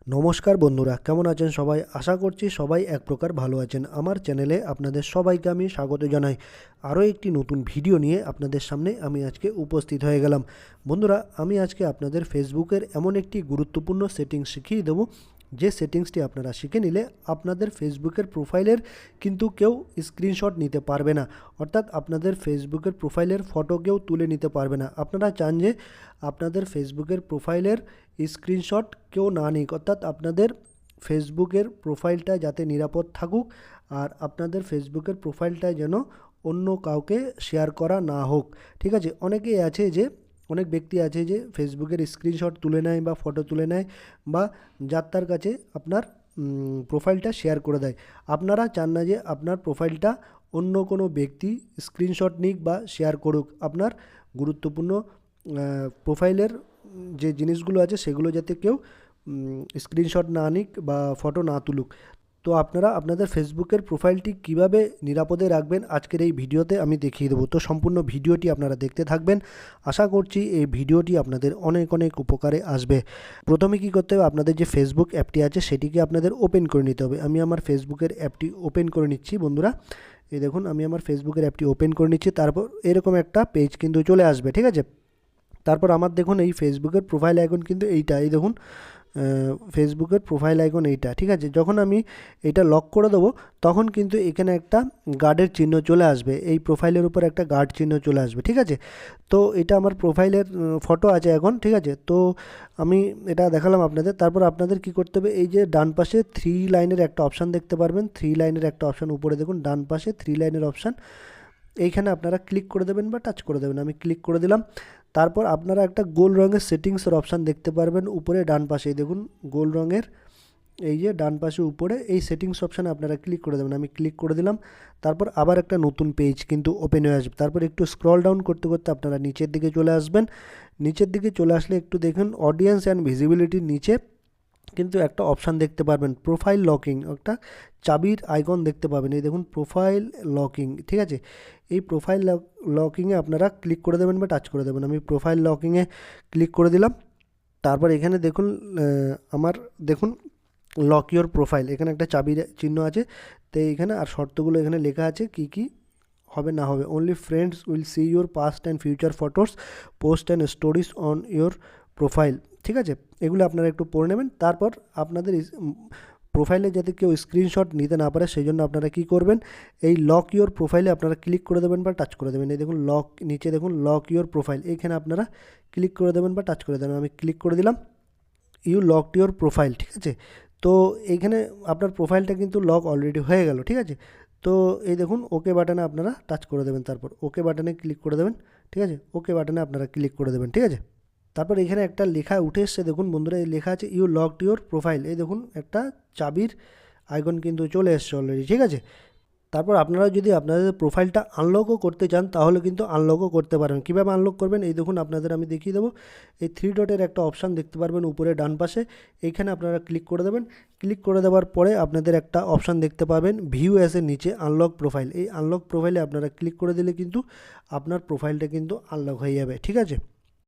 নমস্কার বন্ধুরা, কেমন আছেন সবাই? আশা করছি সবাই এক প্রকার ভালো আছেন। আমার চ্যানেলে আপনাদের সবাইকে আমি স্বাগত জানাই। আরও একটি নতুন ভিডিও নিয়ে আপনাদের সামনে আমি আজকে উপস্থিত হয়ে গেলাম। বন্ধুরা, আমি আজকে আপনাদের ফেসবুকের এমন একটি গুরুত্বপূর্ণ সেটিংস শিখিয়ে দেবো, যে সেটিংসটি আপনারা শিখে নিলে আপনাদের ফেসবুকের প্রোফাইলের কিন্তু কেউ স্ক্রিনশট নিতে পারবে না। অর্থাৎ আপনাদের ফেসবুকের প্রোফাইলের ফটো কেউ তুলে নিতে পারবে না। আপনারা চান যে আপনাদের ফেসবুকের প্রোফাইলের স্ক্রিনশট কেউ না নিক, অর্থাৎ আপনাদের ফেসবুকের প্রোফাইলটা যাতে নিরাপদ থাকুক আর আপনাদের ফেসবুকের প্রোফাইলটা যেন অন্য কাউকে শেয়ার করা না হোক। ঠিক আছে, অনেকেই আছে যে অনেক ব্যক্তি আছে যে ফেসবুকের স্ক্রিনশট তুলে নেয় বা ফটো তুলে নেয় বা যার তার কাছে আপনার প্রোফাইলটা শেয়ার করে দেয়। আপনারা চান না যে আপনার প্রোফাইলটা অন্য কোনো ব্যক্তি স্ক্রিনশট নিক বা শেয়ার করুক। আপনার গুরুত্বপূর্ণ প্রোফাইলের যে জিনিসগুলো আছে সেগুলো যাতে কেউ স্ক্রিনশট না নিক বা ফটো না তুলুক। তো আপনারা আপনাদের ফেসবুকের প্রোফাইলটি কিভাবে নিরাপদে রাখবেন আজকের এই ভিডিওতে আমি দেখিয়ে দেবো। তো সম্পূর্ণ ভিডিওটি আপনারা দেখতে থাকবেন। আশা করছি এই ভিডিওটি আপনাদের অনেক অনেক উপকারে আসবে। প্রথমে কি করতে হবে, আপনাদের যে ফেসবুক অ্যাপটি আছে সেটিকে আপনাদের ওপেন করে নিতে হবে। আমি আমার ফেসবুকের অ্যাপটি ওপেন করে নিচ্ছি বন্ধুরা। এই দেখুন, আমি আমার ফেসবুকের অ্যাপটি ওপেন করে নিচ্ছি। তারপর এরকম একটা পেজ কিন্তু চলে আসবে। ঠিক আছে, তারপর আমার দেখুন এই ফেসবুকের প্রোফাইল আইকন কিন্তু এইটা, এই দেখুন ফেসবুকের প্রোফাইল আইকন এইটা। ঠিক আছে, যখন আমি এটা লক করে দেবো তখন কিন্তু এখানে একটা গার্ডের চিহ্ন চলে আসবে, এই প্রোফাইলের উপর একটা গার্ড চিহ্ন চলে আসবে। ঠিক আছে, তো এটা আমার প্রোফাইলের ফটো আছে এখন। ঠিক আছে, তো আমি এটা দেখালাম আপনাদের। তারপর আপনাদের কি করতে হবে, এই যে ডান পাশে 3 লাইনের একটা অপশান দেখতে পারবেন, 3 লাইনের একটা অপশান উপরে দেখুন ডান পাশে 3 লাইনের অপশান, এইখানে আপনারা ক্লিক করে দেবেন বা টাচ করে দেবেন। আমি ক্লিক করে দিলাম। তারপর আপনারা একটা গোল রঙের সেটিংসের অপশান দেখতে পারবেন উপরে ডান পাশে, দেখুন গোল রঙের এই যে ডান পাশে উপরে এই সেটিংস অপশানে আপনারা ক্লিক করে দেবেন। আমি ক্লিক করে দিলাম। তারপর আবার একটা নতুন পেজ কিন্তু ওপেন হয়ে আসবে। তারপর একটু স্ক্রল ডাউন করতে করতে আপনারা নিচের দিকে চলে আসবেন। নিচের দিকে চলে আসলে একটু দেখুন অডিয়েন্স অ্যান্ড ভিজিবিলিটির নিচে কিন্তু একটা অপশান দেখতে পারবেন প্রোফাইল লকিং, একটা চাবির আইকন দেখতে পাবেন। এই দেখুন প্রোফাইল লকিং। ঠিক আছে, এই প্রোফাইল লকিংয়ে আপনারা ক্লিক করে দেবেন বা টাচ করে দেবেন। আমি প্রোফাইল লকিংয়ে ক্লিক করে দিলাম। তারপর এখানে দেখুন আমার দেখুন লক ইওর প্রোফাইল, এখানে একটা চাবির চিহ্ন আছে। তো এইখানে আর শর্তগুলো এখানে লেখা আছে কি কি হবে না হবে। Only friends will see your past and future photos, post and stories on your profile. ঠিক আছে, এগুলো আপনারা একটু পড়ে নেবেন। তারপর আপনাদের প্রোফাইলে যাতে কেউ স্ক্রিনশট নিতে না পারে সেই জন্য আপনারা কী করবেন, এই লক ইওর প্রোফাইলে আপনারা ক্লিক করে দেবেন বা টাচ করে দেবেন। এই দেখুন লক, নিচে দেখুন লক ইওর প্রোফাইল, এইখানে আপনারা ক্লিক করে দেবেন বা টাচ করে দেবেন। আমি ক্লিক করে দিলাম, ইউ লক ইওর প্রোফাইল। ঠিক আছে, তো এইখানে আপনার প্রোফাইলটা কিন্তু লক অলরেডি হয়ে গেল। ঠিক আছে, তো এই দেখুন ওকে বাটনে আপনারা টাচ করে দেবেন, তারপর ওকে বাটনে ক্লিক করে দেবেন। ঠিক আছে, ওকে বাটনে আপনারা ক্লিক করে দেবেন। ঠিক আছে, তারপর এখানে একটা লেখা উঠে এসছে, দেখুন বন্ধুরা এই লেখা আছে ইউ লকড ইউর প্রোফাইল। এই দেখুন একটা চাবির আইকন কিন্তু চলে এসছে অলরেডি। ঠিক আছে, তারপর আপনারা যদি আপনাদের প্রোফাইলটা আনলকও করতে চান তাহলে কিন্তু আনলকও করতে পারেন। কীভাবে আনলক করবেন, এই দেখুন আপনাদের আমি দেখিয়ে দেবো। এই 3 ডটের একটা অপশান দেখতে পারবেন উপরে ডান পাশে, এইখানে আপনারা ক্লিক করে দেবেন। ক্লিক করে দেওয়ার পরে আপনাদের একটা অপশান দেখতে পাবেন ভিউ অ্যাসের নিচে আনলক প্রোফাইল। এই আনলক প্রোফাইলে আপনারা ক্লিক করে দিলে কিন্তু আপনার প্রোফাইলটা কিন্তু আনলক হয়ে যাবে। ঠিক আছে,